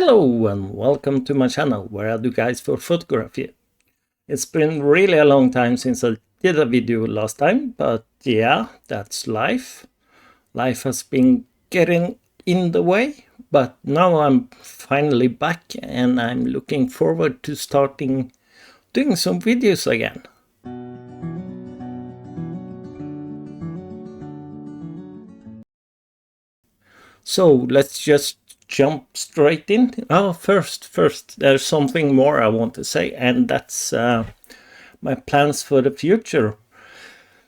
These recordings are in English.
Hello and welcome to my channel where I do guides for photography. It's been really a long time since I did a video last time, but yeah, that's life. Life has been getting in the way, but now I'm finally back and I'm looking forward to starting doing some videos again. So let's just jump straight in. Oh, first, there's something more I want to say, and that's my plans for the future.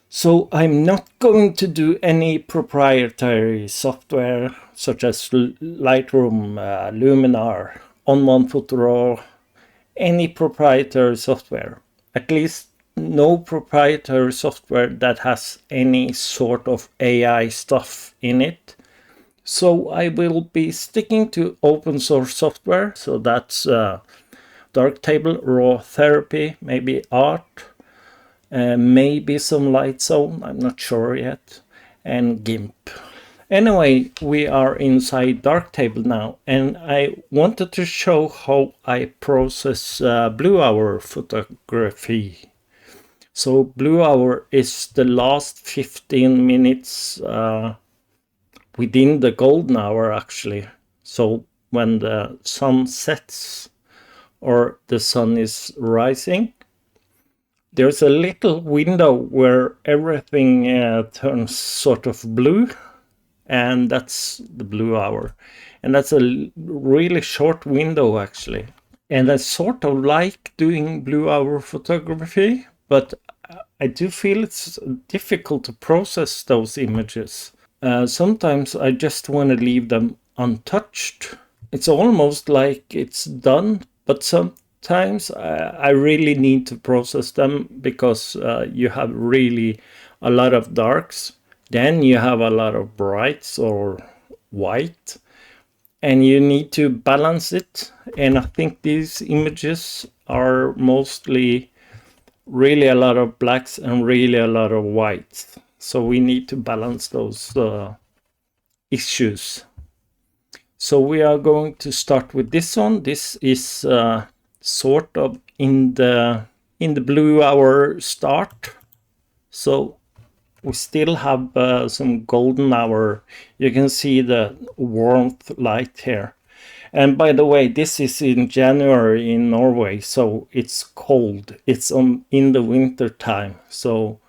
So I'm not going to do any proprietary software such as Lightroom, Luminar, On1 Photo, any proprietary software. At least no proprietary software that has any sort of AI stuff in it. So I will be sticking to open source software. So that's Darktable, Raw Therapy, maybe Art, maybe some Light Zone, I'm not sure yet, and GIMP. Anyway, we are inside Darktable now, and I wanted to show how I process bluehour photography. So bluehour is the last 15 minutes within the golden hour actually. So when the sun sets or the sun is rising, there's a little window where everything turns sort of blue, and that's the blue hour. And that's a really short window actually. And I sort of like doing blue hour photography, but I do feel it's difficult to process those images. Sometimes I just want to leave them untouched. It's almost like it's done, but sometimes I really need to process them because you have really a lot of darks, then you have a lot of brights or white, and you need to balance it. And I think these images are mostly really a lot of blacks and really a lot of whites. So we need to balance those issues. So we are going to start with this one. This is sort of in the blue hour start. So we still have some golden hour. You can see the warmth light here. And by the way, this is in January in Norway, so it's cold. It's in the winter time. So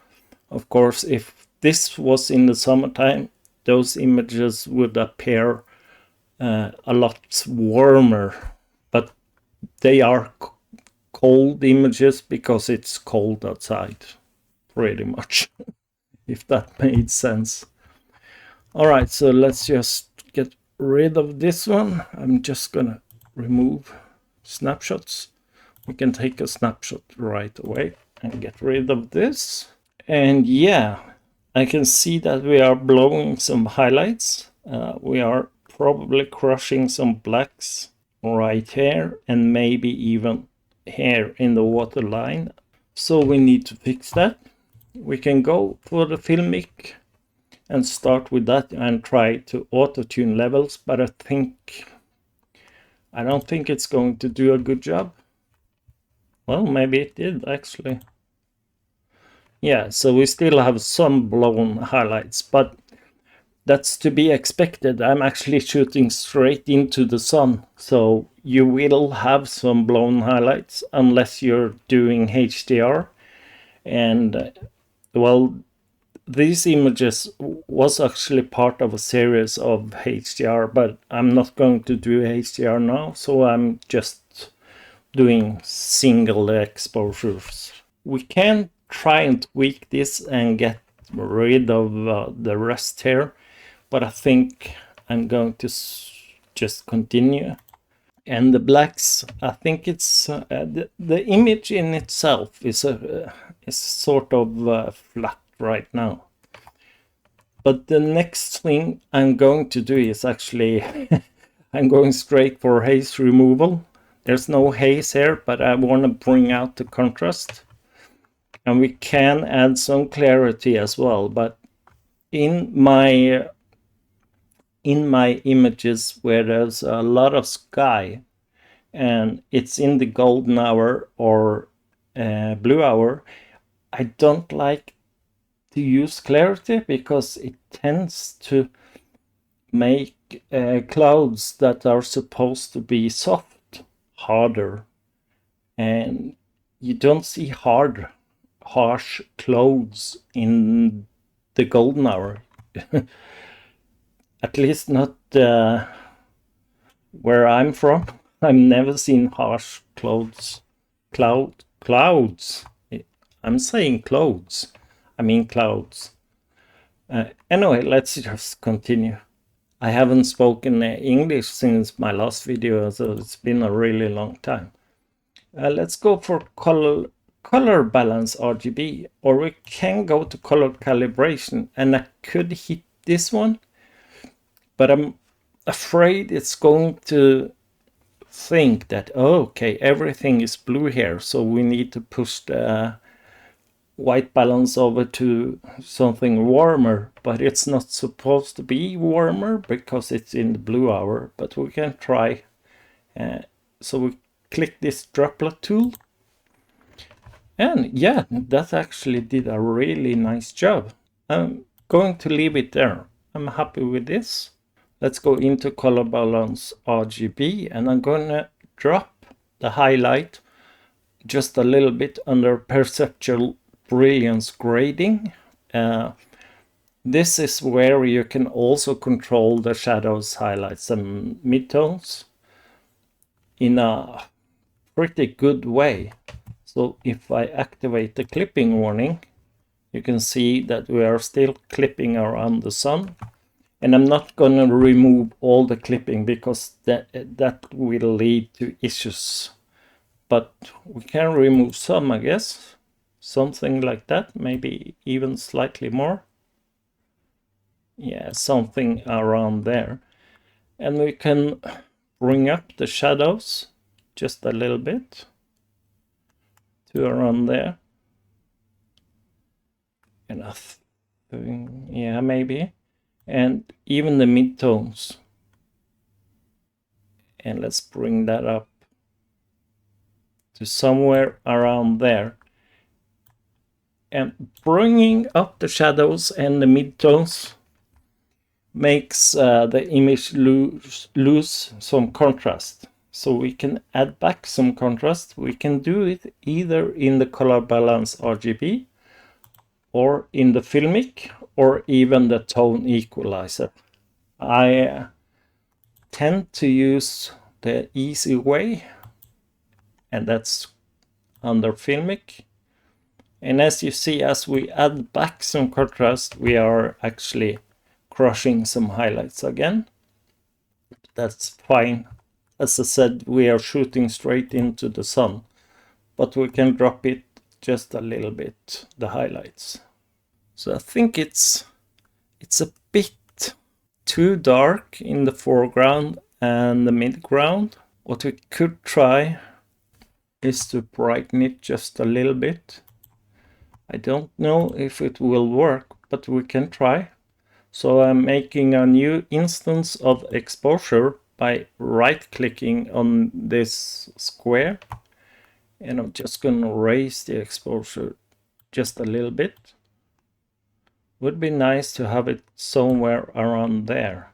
of course, if this was in the summertime, those images would appear a lot warmer, but they are cold images because it's cold outside, pretty much, if that made sense. All right, so let's just get rid of this one. I'm just gonna remove snapshots. We can take a snapshot right away and get rid of this. And yeah, I can see that we are blowing some highlights. We are probably crushing some blacks right here and maybe even here in the waterline. So we need to fix that. We can go for the filmic and start with that and try to auto-tune levels, but I don't think it's going to do a good job. Well, maybe it did actually. Yeah, so we still have some blown highlights, but that's to be expected. I'm actually shooting straight into the sun, so you will have some blown highlights unless you're doing HDR. And well, these images was actually part of a series of HDR, but I'm not going to do HDR now, so I'm just doing single exposures. We can try and tweak this and get rid of the rest here, but I think I'm going to just continue. And the blacks, I think it's the image in itself is sort of flat right now. But the next thing I'm going to do is actually I'm going straight for haze removal. There's no haze here, but I want to bring out the contrast. And we can add some clarity as well, but in my in my images where there's a lot of sky and it's in the golden hour or blue hour, I don't like to use clarity because it tends to make clouds that are supposed to be soft harder, and you don't see harsh clouds in the golden hour. At least not where I'm from. I've never seen harsh clouds. Clouds. I'm saying clouds. I mean clouds. Anyway, let's just continue. I haven't spoken English since my last video, so it's been a really long time. Let's go for color balance RGB, or we can go to color calibration, and I could hit this one, but I'm afraid it's going to think that, oh, okay, everything is blue here, so we need to push the white balance over to something warmer, but it's not supposed to be warmer because it's in the blue hour, but we can try. So we click this droplet tool, and yeah, that actually did a really nice job. I'm going to leave it there. I'm happy with this. Let's go into color balance RGB, and I'm gonna drop the highlight just a little bit under perceptual brilliance grading. This is where you can also control the shadows, highlights, and midtones in a pretty good way. So if I activate the clipping warning, you can see that we are still clipping around the sun. And I'm not going to remove all the clipping because that will lead to issues. But we can remove some, I guess. Something like that, maybe even slightly more. Yeah, something around there. And we can bring up the shadows just a little bit to around there. And I think, yeah, maybe. And even the midtones. And let's bring that up to somewhere around there. And bringing up the shadows and the midtones makes the image lose some contrast. So we can add back some contrast. We can do it either in the color balance RGB or in the filmic or even the tone equalizer. I tend to use the easy way, and that's under filmic. And as you see, as we add back some contrast, we are actually crushing some highlights again. That's fine. As I said, we are shooting straight into the sun, but we can drop it just a little bit, the highlights. So I think it's a bit too dark in the foreground and the midground. What we could try is to brighten it just a little bit. I don't know if it will work, but we can try. So I'm making a new instance of exposure by right-clicking on this square. And I'm just going to raise the exposure just a little bit. Would be nice to have it somewhere around there.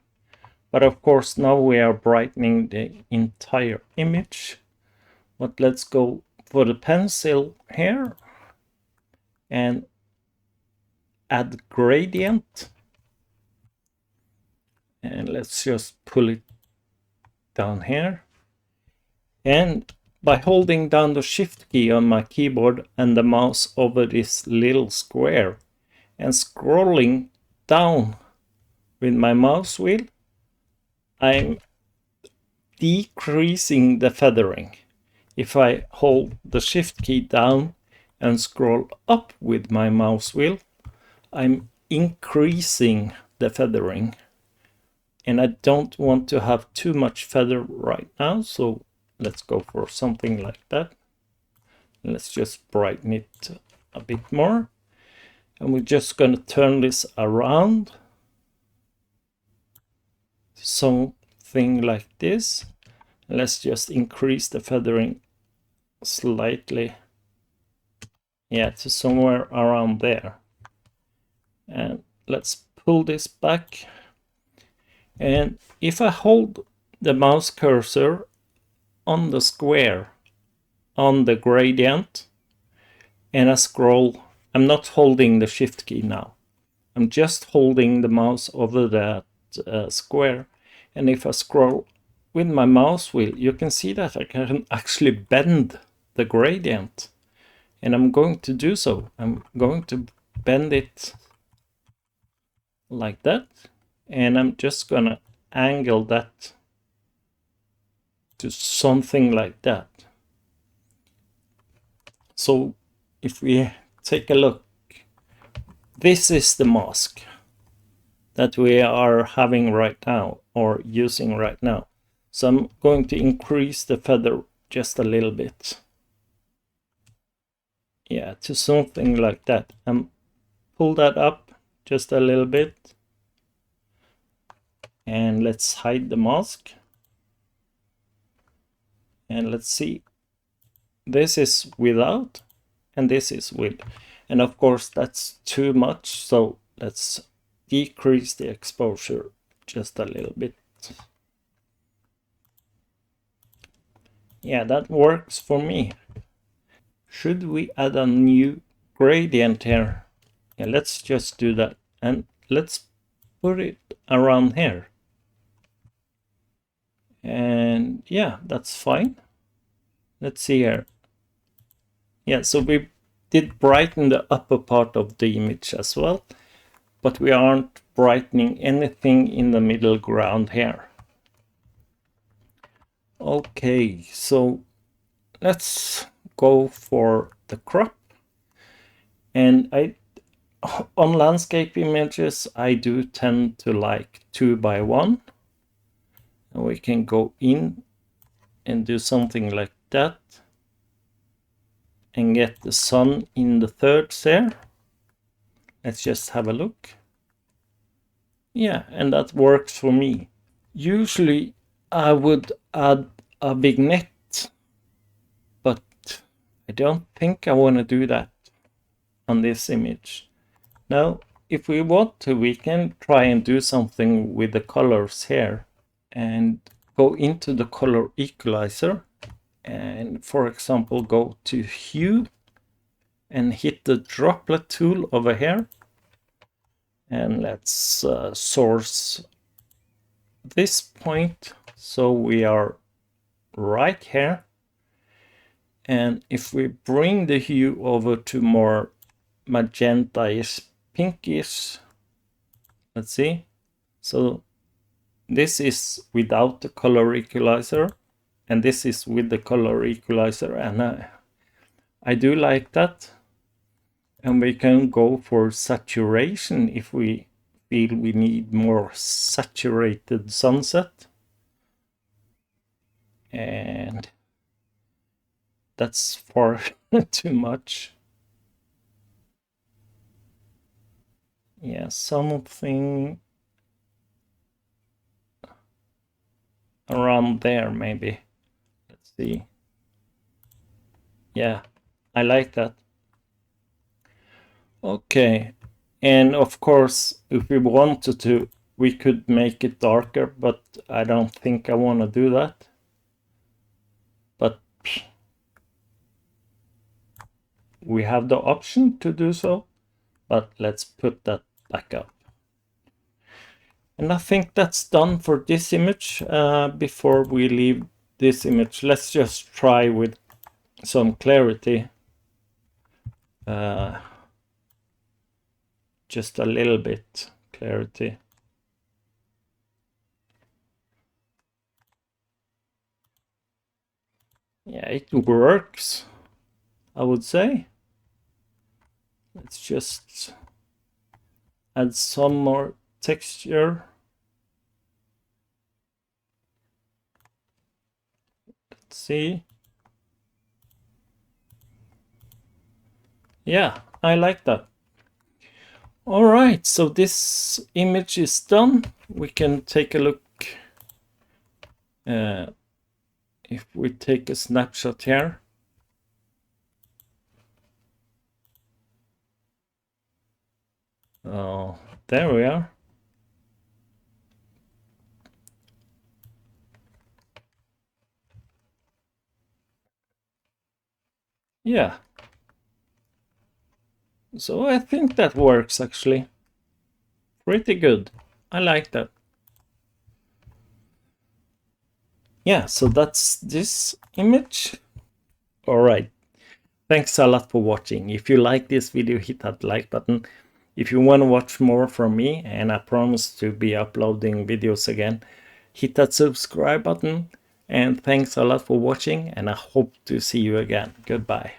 But of course, now we are brightening the entire image. But let's go for the pencil here and add gradient. And let's just pull it down here. And by holding down the shift key on my keyboard and the mouse over this little square and scrolling down with my mouse wheel, I'm decreasing the feathering. If I hold the shift key down and scroll up with my mouse wheel, I'm increasing the feathering. And I don't want to have too much feather right now, so let's go for something like that. Let's just brighten it a bit more. And we're just going to turn this around. something like this. Let's just increase the feathering slightly. Yeah, to somewhere around there. And let's pull this back. And if I hold the mouse cursor on the square, on the gradient, and I scroll, I'm not holding the shift key now. I'm just holding the mouse over that square. And if I scroll with my mouse wheel, you can see that I can actually bend the gradient. And I'm going to do so. I'm going to bend it like that. And I'm just gonna angle that to something like that. So if we take a look, this is the mask that we are having right now, or using right now. So I'm going to increase the feather just a little bit. Yeah, to something like that. And pull that up just a little bit. And let's hide the mask. And let's see. This is without, and this is with. And of course that's too much, so let's decrease the exposure just a little bit. Yeah, that works for me. Should we add a new gradient here? Yeah, let's just do that. And let's put it around here. And yeah, that's fine. Let's see here. Yeah, so we did brighten the upper part of the image as well, but we aren't brightening anything in the middle ground here. Okay, so let's go for the crop. And on landscape images, I do tend to like 2x1. And we can go in and do something like that. And get the sun in the thirds there. Let's just have a look. Yeah, and that works for me. Usually I would add a vignette, but I don't think I want to do that on this image. Now, if we want to, we can try and do something with the colors here and go into the color equalizer and, for example, go to hue and hit the droplet tool over here. And let's source this point so we are right here. And if we bring the hue over to more magenta-ish, pinkish, let's see. So this is without the color equalizer, and this is with the color equalizer, and I do like that. And we can go for saturation if we feel we need more saturated sunset. And that's far too much. Yeah, something around there maybe. Let's see. Yeah, I like that. Okay, and of course, if we wanted to, we could make it darker, but I don't think I want to do that. But we have the option to do so, but let's put that back up. And I think that's done for this image. Before we leave this image, let's just try with some clarity. Just a little bit clarity. Yeah, it works, I would say. Let's just add some more texture. Let's see. Yeah, I like that. All right, so this image is done. We can take a look If we take a snapshot here, oh, there we are. Yeah. So I think that works actually. Pretty good. I like that. Yeah, so that's this image. All right. Thanks a lot for watching. If you like this video, hit that like button. If you want to watch more from me, and I promise to be uploading videos again, hit that subscribe button. And thanks a lot for watching, and I hope to see you again. Goodbye.